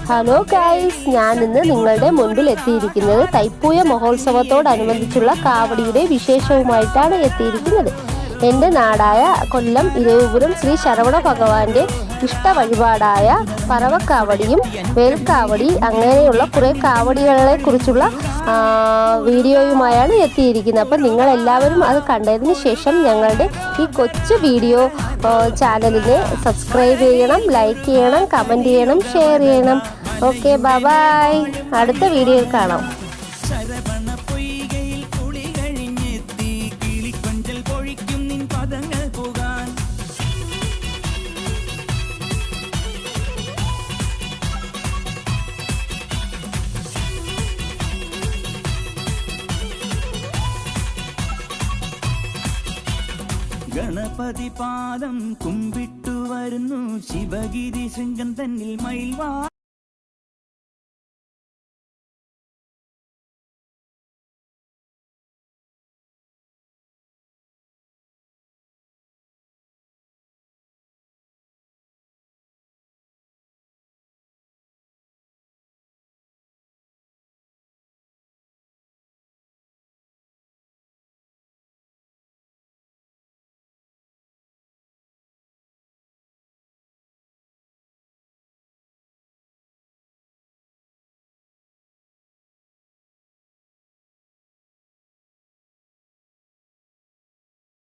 Hello guys, ഞാൻ ഇന്ന് നിങ്ങളുടെ മുൻപിൽ എത്തിയിരിക്കുന്നത് തൈപ്പൂയ മഹോത്സവത്തോടനുബന്ധിച്ചുള്ള കാവടിയുടെ വിശേഷവുമായിട്ടാണ് എത്തിയിരിക്കുന്നത്. എൻ്റെ നാടായ കൊല്ലം ഇരവിപുരം ശ്രീ ശരവണ ഭഗവാന്റെ ഇഷ്ട വഴിപാടായ പറവക്കാവടിയും വേൽക്കാവടി അങ്ങനെയുള്ള കുറേ കാവടികളെ കുറിച്ചുള്ള വീഡിയോയുമായാണ് എത്തിയിരിക്കുന്നത്. അപ്പം നിങ്ങളെല്ലാവരും അത് കണ്ടതിന് ശേഷം ഞങ്ങളുടെ ഈ കൊച്ചു വീഡിയോ ചാനലിനെ സബ്സ്ക്രൈബ് ചെയ്യണം, ലൈക്ക് ചെയ്യണം, കമൻറ്റ് ചെയ്യണം, ഷെയർ ചെയ്യണം. Okay, bye. അടുത്ത വീഡിയോയിൽ കാണാം. ഗണപതി പാദം കുമ്പിട്ടു വരുന്നു ശിവഗിരി ശൃംഗം തന്നിൽ മയിൽവാ